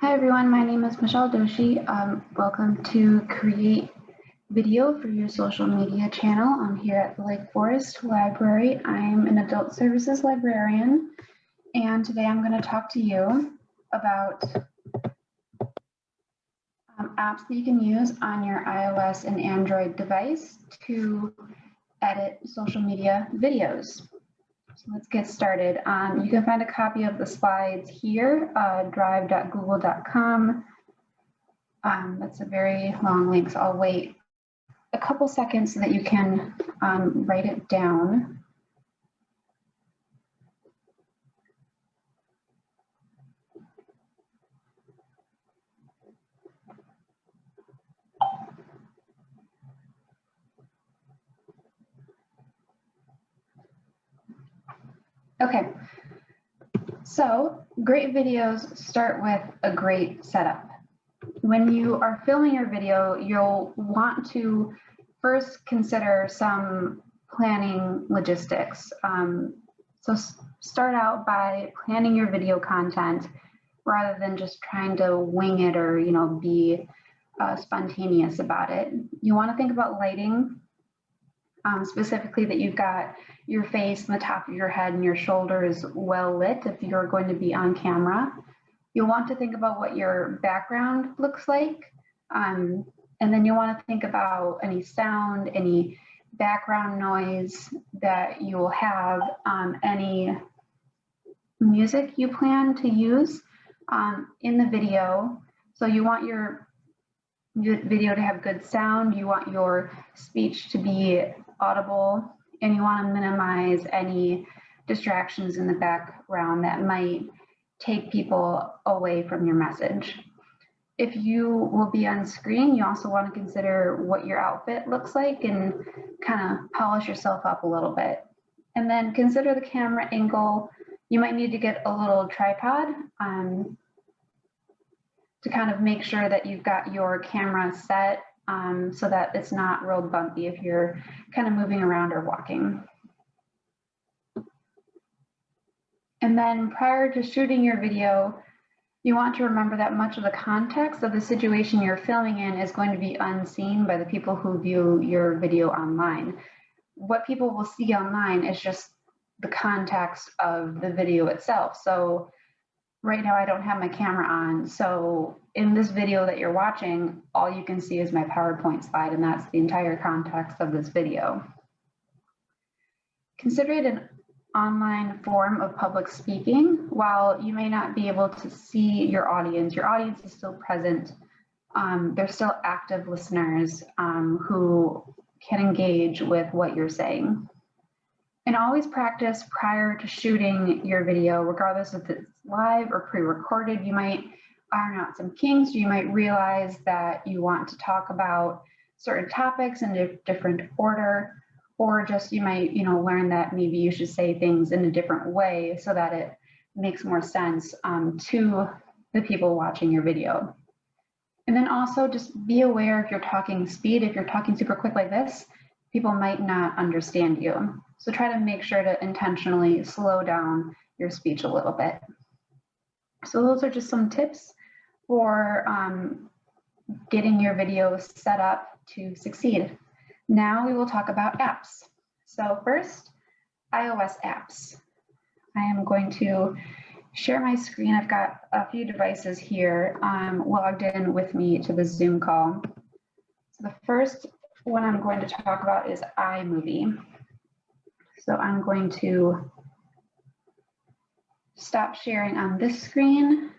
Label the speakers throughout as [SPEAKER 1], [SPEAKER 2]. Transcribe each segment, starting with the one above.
[SPEAKER 1] Hi everyone, my name is Michelle Doshi. Welcome to Create Video for your social media channel. I'm here at the Lake Forest Library. I'm an adult services librarian, and today I'm going to talk to you about apps that you can use on your iOS and Android device to edit social media videos. So let's get started. You can find a copy of the slides here, drive.google.com. That's a very long link, so I'll wait a couple seconds so that you can write it down. Okay, so great videos start with a great setup. When you are filming your video, you'll want to first consider some planning logistics. So start out by planning your video content rather than just trying to wing it or be spontaneous about it. You want to think about lighting, specifically that you've got your face and the top of your head and your shoulders well lit if you're going to be on camera. You'll want to think about what your background looks like. And then you want to think about any sound, any background noise that you will have, any music you plan to use in the video. So you want your video to have good sound, you want your speech to be audible, and you want to minimize any distractions in the background that might take people away from your message. If you will be on screen, you also want to consider what your outfit looks like and kind of polish yourself up a little bit. And then consider the camera angle. You might need to get a little tripod to kind of make sure that you've got your camera set so that it's not real bumpy if you're kind of moving around or walking. And then prior to shooting your video, you want to remember that much of the context of the situation you're filming in is going to be unseen by the people who view your video online. What people will see online is just the context of the video itself. So right now I don't have my camera on. So in this video that you're watching, all you can see is my PowerPoint slide, and that's the entire context of this video. Consider it an online form of public speaking. While you may not be able to see your audience is still present. They're still active listeners who can engage with what you're saying. And always practice prior to shooting your video, regardless if it's live or pre-recorded. You might iron out some kinks. You might realize that you want to talk about certain topics in a different order, or just you might learn that maybe you should say things in a different way so that it makes more sense to the people watching your video. And then also just be aware if you're talking speed, if you're talking super quick like this, people might not understand you. So try to make sure to intentionally slow down your speech a little bit. So those are just some tips for getting your video set up to succeed. Now we will talk about apps. So first, iOS apps. I am going to share my screen. I've got a few devices here logged in with me to the Zoom call. So the first one I'm going to talk about is iMovie. So I'm going to stop sharing on this screen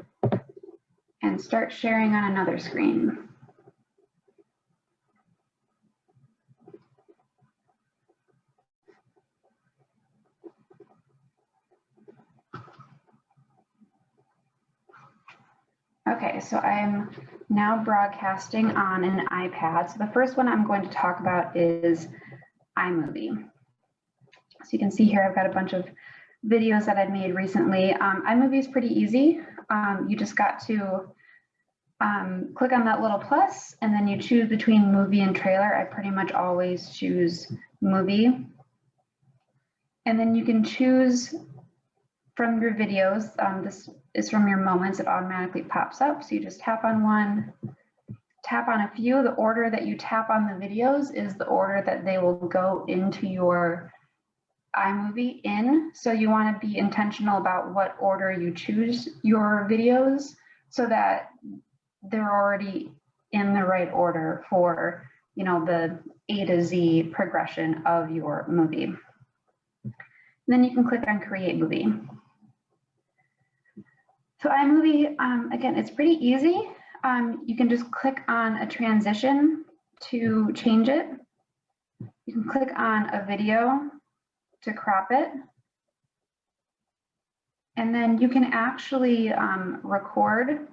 [SPEAKER 1] and start sharing on another screen. Okay, so I'm now broadcasting on an iPad. So the first one I'm going to talk about is iMovie. So you can see here I've got a bunch of videos that I've made recently. iMovie is pretty easy. You just got to click on that little plus, and then you choose between movie and trailer. I pretty much always choose movie. And then you can choose from your videos. This is from your moments, it automatically pops up. So you just tap on one, tap on a few. The order that you tap on the videos is the order that they will go into your iMovie in. So you want to be intentional about what order you choose your videos so that they're already in the right order for, you know, the A to Z progression of your movie. Then you can click on Create Movie. So iMovie, again, it's pretty easy. You can just click on a transition to change it. You can click on a video to crop it. And then you can actually record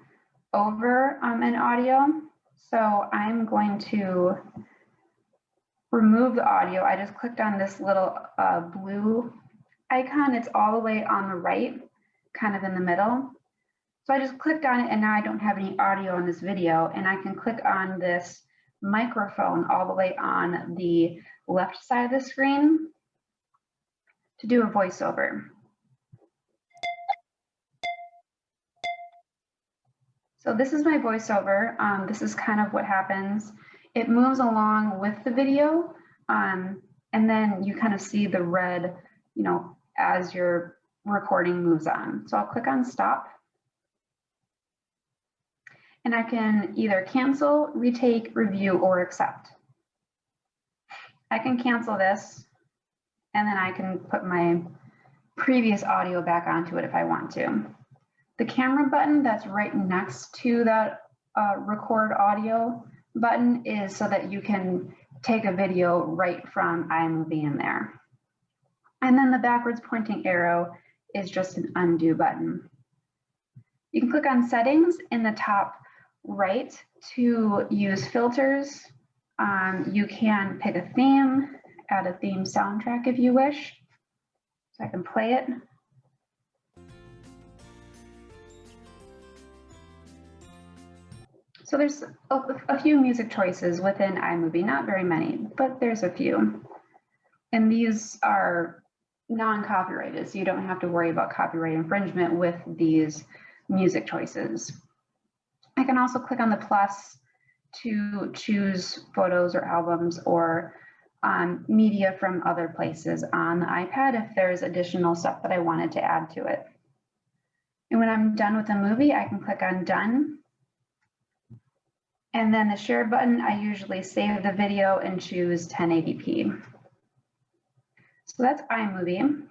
[SPEAKER 1] over an audio. So I'm going to remove the audio. I just clicked on this little blue icon. It's all the way on the right, kind of in the middle. So I just clicked on it and now I don't have any audio on this video, and I can click on this microphone all the way on the left side of the screen to do a voiceover. So this is my voiceover. This is kind of what happens. It moves along with the video, and then you kind of see the red, you know, as your recording moves on. So I'll click on stop. And I can either cancel, retake, review, or accept. I can cancel this, and then I can put my previous audio back onto it if I want to. The camera button that's right next to that record audio button is so that you can take a video right from iMovie in there. And then the backwards pointing arrow is just an undo button. You can click on settings in the top right to use filters. You can pick a theme, add a theme soundtrack if you wish. So I can play it. So there's a few music choices within iMovie, not very many, but there's a few. And these are non-copyrighted, so you don't have to worry about copyright infringement with these music choices. I can also click on the plus to choose photos or albums or media from other places on the iPad if there's additional stuff that I wanted to add to it. And when I'm done with the movie, I can click on done. And then the share button, I usually save the video and choose 1080p. So that's iMovie.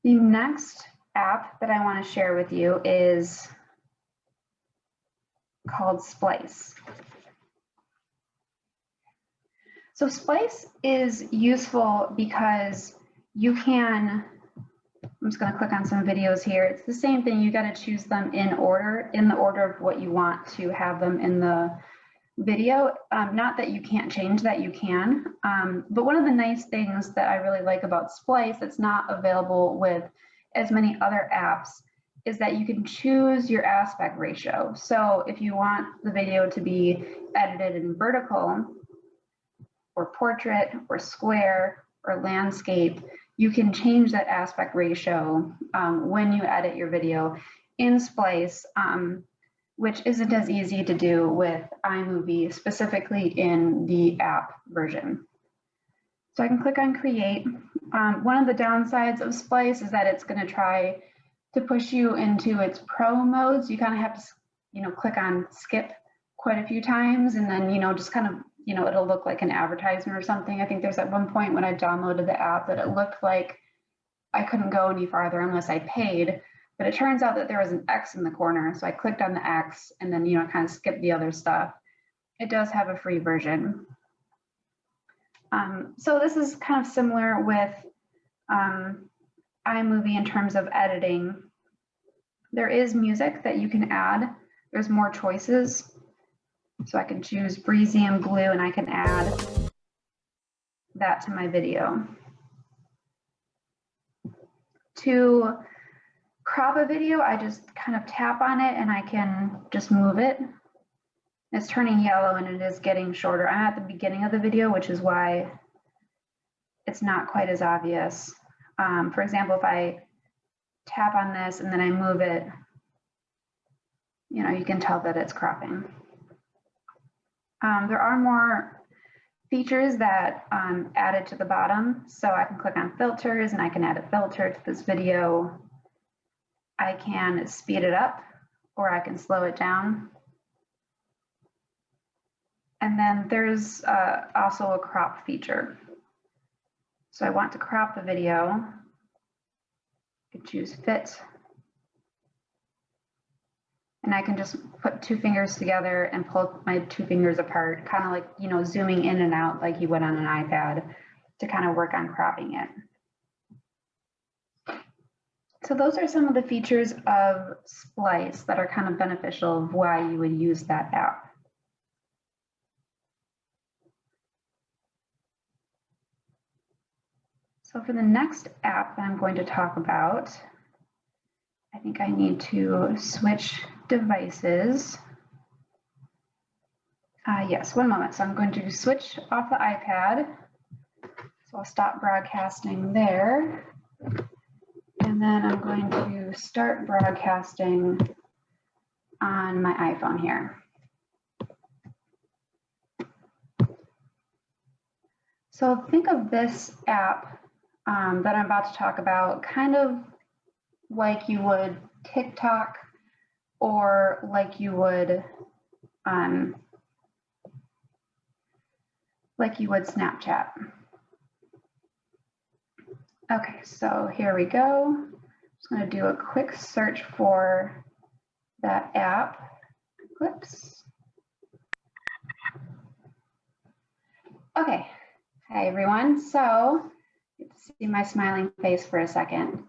[SPEAKER 1] The next app that I want to share with you is called Splice. So Splice is useful because you can, I'm just going to click on some videos here. It's the same thing. You got to choose them in the order of what you want to have them in the video. Not that you can't change that, you can. But one of the nice things that I really like about Splice that's not available with as many other apps is that you can choose your aspect ratio. So if you want the video to be edited in vertical or portrait or square or landscape, you can change that aspect ratio when you edit your video in Splice, which isn't as easy to do with iMovie, specifically in the app version. So I can click on create. One of the downsides of Splice is that it's going to try to push you into its pro modes. You kind of have to, click on skip quite a few times, and then, just kind of, it'll look like an advertisement or something. I think there's at one point when I downloaded the app that it looked like I couldn't go any farther unless I paid, but it turns out that there was an X in the corner. So I clicked on the X and then, kind of skipped the other stuff. It does have a free version. So this is kind of similar with iMovie in terms of editing. There is music that you can add. There's more choices. So I can choose breezy and blue, and I can add that to my video. To crop a video, I just kind of tap on it and I can just move it. It's turning yellow and it is getting shorter. I'm at the beginning of the video, which is why it's not quite as obvious. For example, if I tap on this and then I move it, you can tell that it's cropping. There are more features that added to the bottom. So I can click on filters and I can add a filter to this video. I can speed it up or I can slow it down. And then there's also a crop feature. So I want to crop the video. I can choose fit. And I can just put 2 fingers together and pull my 2 fingers apart, kind of like, zooming in and out like you would on an iPad to kind of work on cropping it. So those are some of the features of Splice that are kind of beneficial of why you would use that app. So for the next app that I'm going to talk about, I think I need to switch devices. Yes, one moment. So I'm going to switch off the iPad. So I'll stop broadcasting there. And then I'm going to start broadcasting on my iPhone here. So think of this app that I'm about to talk about kind of like you would TikTok or like you would Snapchat. Okay, so here we go. I'm just going to do a quick search for that app. Whoops. Okay, hi everyone. So get to see my smiling face for a second.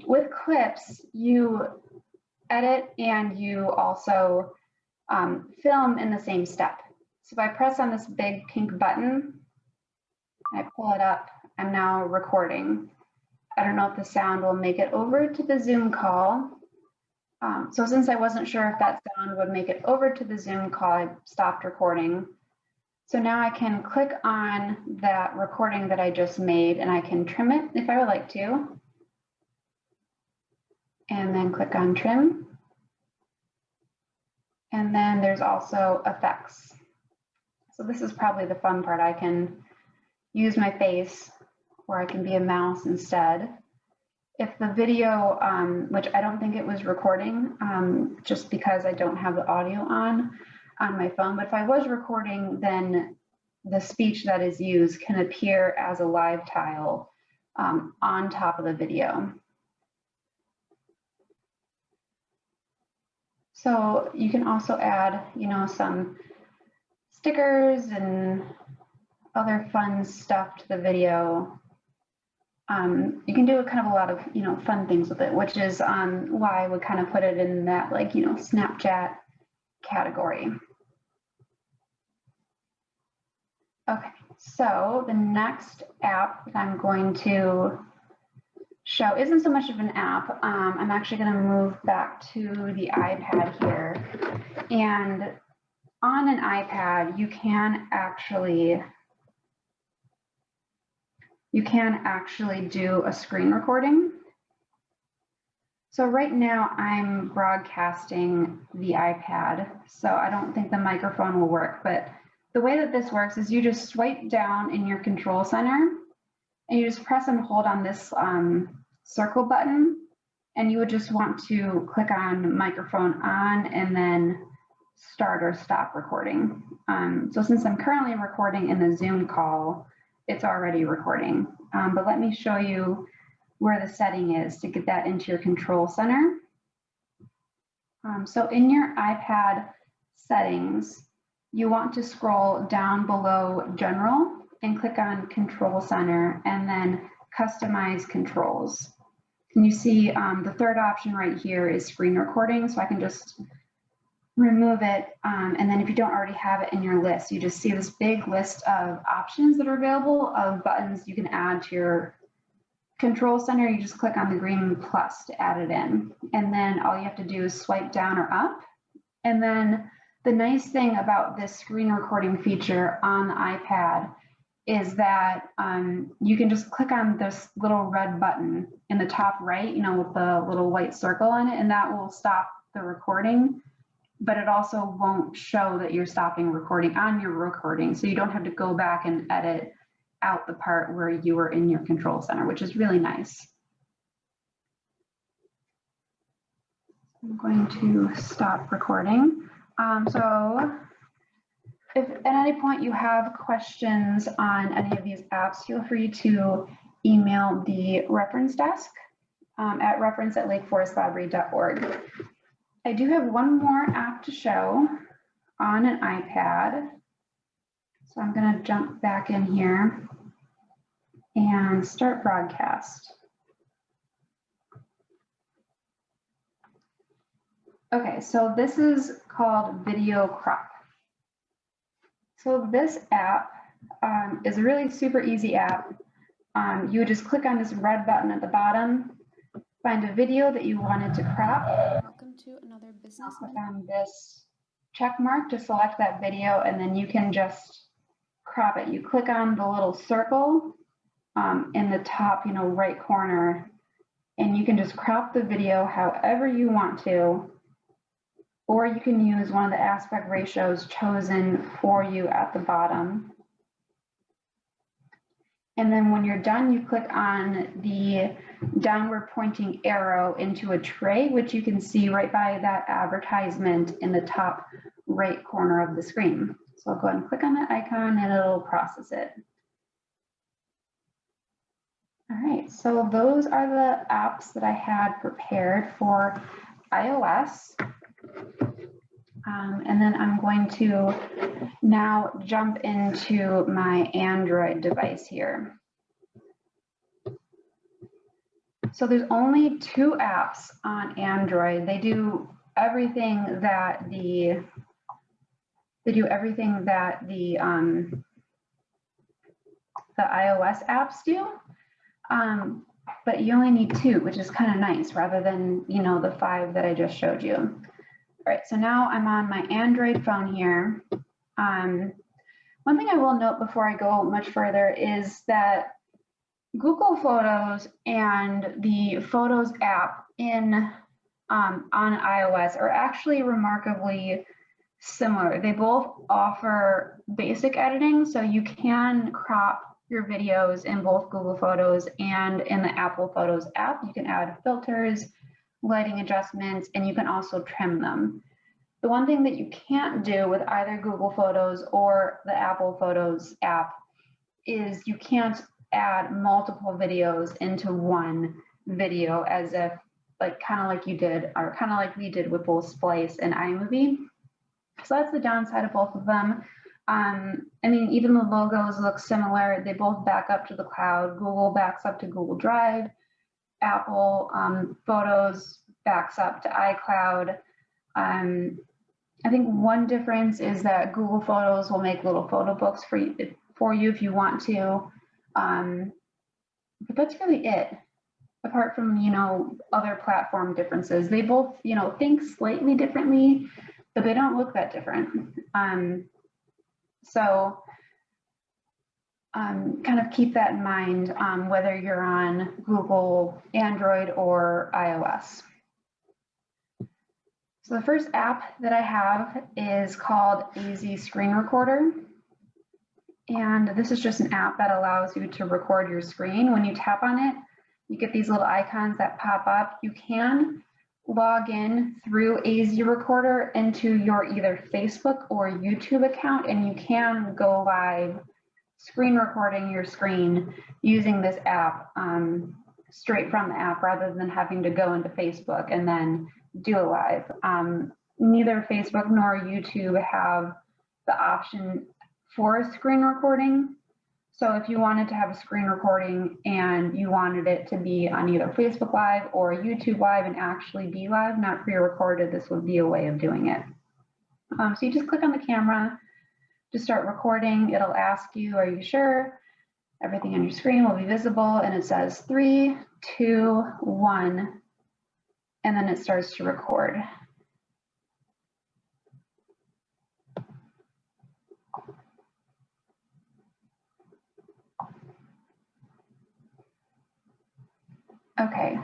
[SPEAKER 1] With clips, you edit and you also film in the same step. So if I press on this big pink button, I pull it up, I'm now recording. I don't know if the sound will make it over to the Zoom call. So since I wasn't sure if that sound would make it over to the Zoom call, I stopped recording. So now I can click on that recording that I just made and I can trim it if I would like to. And then click on trim. And then there's also effects. So this is probably the fun part. I can use my face or I can be a mouse instead. If the video, which I don't think it was recording, just because I don't have the audio on my phone, but if I was recording, then the speech that is used can appear as a live tile on top of the video. So you can also add, some stickers and other fun stuff to the video. You can do kind of a lot of, fun things with it, which is why I would kind of put it in that Snapchat category. Okay, so the next app that I'm going to show isn't so much of an app. I'm actually going to move back to the iPad here. And on an iPad, you can actually do a screen recording. So right now I'm broadcasting the iPad, so I don't think the microphone will work, but the way that this works is you just swipe down in your control center and you just press and hold on this circle button, and you would just want to click on microphone on and then start or stop recording. So since I'm currently recording in the Zoom call, it's already recording. But let me show you where the setting is to get that into your control center. So in your iPad settings, you want to scroll down below General and click on Control Center and then Customize Controls. And you see the third option right here is screen recording, so I can just remove it. And then if you don't already have it in your list, you just see this big list of options that are available of buttons you can add to your control center. You just click on the green plus to add it in. And then all you have to do is swipe down or up. And then the nice thing about this screen recording feature on the iPad is that you can just click on this little red button in the top right, you know, with the little white circle on it, and that will stop the recording, but it also won't show that you're stopping recording on your recording, so you don't have to go back and edit out the part where you were in your control center, which is really nice. I'm going to stop recording. So if at any point you have questions on any of these apps, feel free to email the reference desk at reference@lakeforestlibrary.org. I do have one more app to show on an iPad. So I'm going to jump back in here and start broadcast. Okay, so this is called Video Crop. So this app is a really super easy app. You would just click on this red button at the bottom, find a video that you wanted to crop. Welcome to another business. Click on this check mark to select that video, and then you can just crop it. You click on the little circle in the top, you know, right corner, and you can just crop the video however you want to, or you can use one of the aspect ratios chosen for you at the bottom. And then when you're done, you click on the downward pointing arrow into a tray, which you can see right by that advertisement in the top right corner of the screen. So I'll go ahead and click on that icon and it'll process it. All right, so those are the apps that I had prepared for iOS. And then I'm going to now jump into my Android device here. So there's only 2 apps on Android. They do everything that the iOS apps do, but you only need 2, which is kind of nice, rather than, you know, the 5 that I just showed you. All right, so now I'm on my Android phone here. One thing I will note before I go much further is that Google Photos and the Photos app on iOS are actually remarkably similar. They both offer basic editing, so you can crop your videos in both Google Photos and in the Apple Photos app. You can add filters, lighting adjustments, and you can also trim them. The one thing that you can't do with either Google Photos or the Apple Photos app is you can't add multiple videos into one video, as if kind of like you did, or kind of like we did with both Splice and iMovie. So that's the downside of both of them. I mean, even the logos look similar. They both back up to the cloud. Google backs up to Google Drive. Apple Photos backs up to iCloud. I think one difference is that Google Photos will make little photo books for you if you want to. But that's really it, apart from, you know, other platform differences. They both, you know, think slightly differently, but they don't look that different. So kind of keep that in mind whether you're on Google, Android, or iOS. So the first app that I have is called AZ Screen Recorder. And this is just an app that allows you to record your screen. When you tap on it, you get these little icons that pop up. You can log in through AZ Recorder into your either Facebook or YouTube account, and you can go live screen recording your screen using this app straight from the app, rather than having to go into Facebook and then do a live. Neither Facebook nor YouTube have the option for screen recording. So if you wanted to have a screen recording and you wanted it to be on either Facebook Live or YouTube Live and actually be live, not pre-recorded, this would be a way of doing it. So you just click on the camera to start recording. It'll ask you, are you sure? Everything on your screen will be visible, and it says 3, 2, 1, and then it starts to record.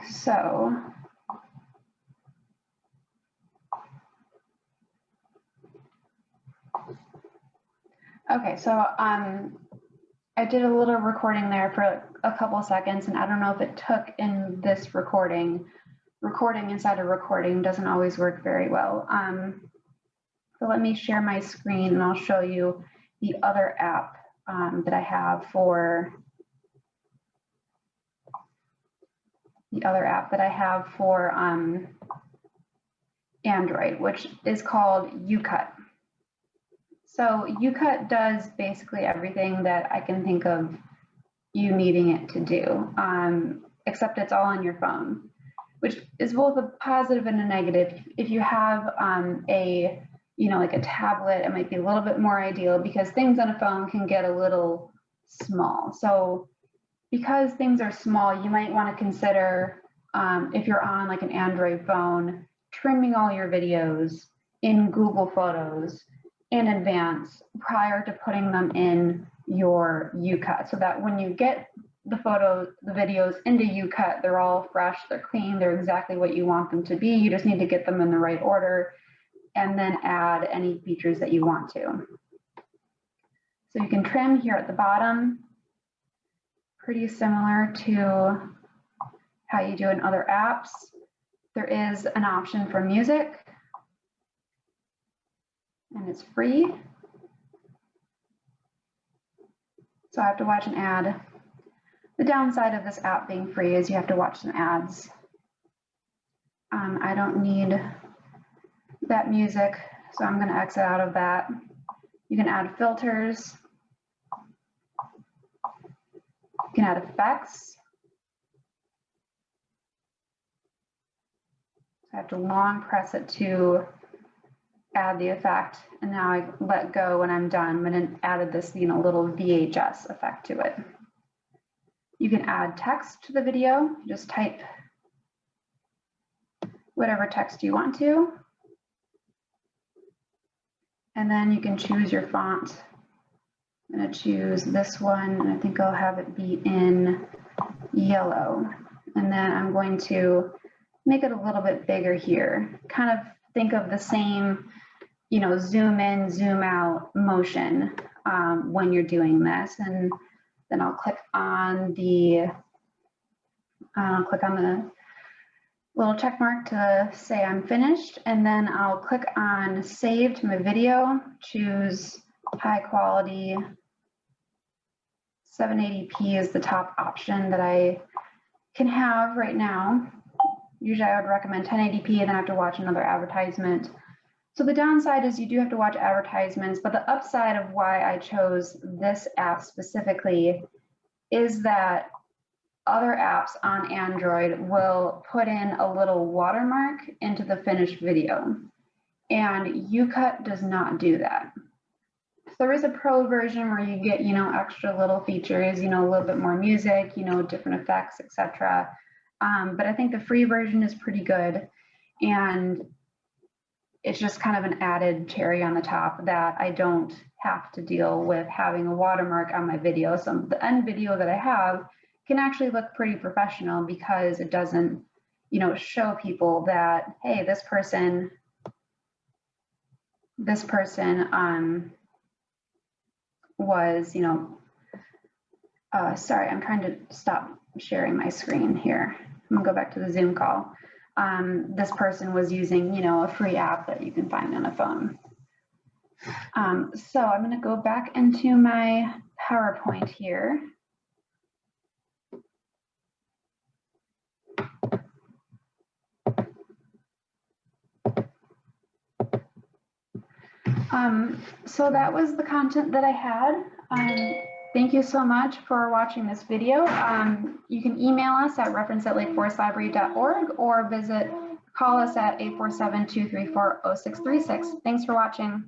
[SPEAKER 1] So okay, so I did a little recording there for a couple seconds, and I don't know if it took in this recording. Recording inside a recording doesn't always work very well. So let me share my screen and I'll show you the other app that I have for Android, which is called UCut. So UCut does basically everything that I can think of you needing it to do, except it's all on your phone, which is both a positive and a negative. If you have like a tablet, it might be a little bit more ideal because things on a phone can get a little small. So because things are small, you might want to consider, if you're on like an Android phone, trimming all your videos in Google Photos in advance prior to putting them in your UCut, so that when you get the videos into UCut, they're all fresh, they're clean, they're exactly what you want them to be. You just need to get them in the right order and then add any features that you want to. So you can trim here at the bottom, pretty similar to how you do in other apps. There is an option for music, and it's free. So I have to watch an ad. The downside of this app being free is you have to watch some ads. I don't need that music, so I'm going to exit out of that. You can add filters. You can add effects. So I have to long press it to add the effect, and now I let go when I'm done, and it added this little VHS effect to it. You can add text to the video. Just type whatever text you want to. And then you can choose your font. I'm going to choose this one, and I think I'll have it be in yellow. And then I'm going to make it a little bit bigger here. Kind of think of the same, zoom in, zoom out motion when you're doing this. And then I'll click on the little check mark to say I'm finished, and then I'll click on Save to my video, choose high quality. 780p is the top option that I can have right now. Usually I would recommend 1080p, and then I have to watch another advertisement. So the downside is you do have to watch advertisements, but the upside of why I chose this app specifically is that other apps on Android will put in a little watermark into the finished video, and UCut does not do that. So there is a pro version where you get, extra little features, a little bit more music, different effects, etc. But I think the free version is pretty good, and it's just kind of an added cherry on the top that I don't have to deal with having a watermark on my video. So the end video that I have can actually look pretty professional because it doesn't, show people that, hey, this person was, sorry, I'm trying to stop sharing my screen here. I'm gonna go back to the Zoom call. This person was using, a free app that you can find on a phone. So I'm gonna go back into my PowerPoint here. So that was the content that I had. Thank you so much for watching this video. You can email us at reference@lakeforestlibrary.org or call us at 847-234-0636. Thanks for watching.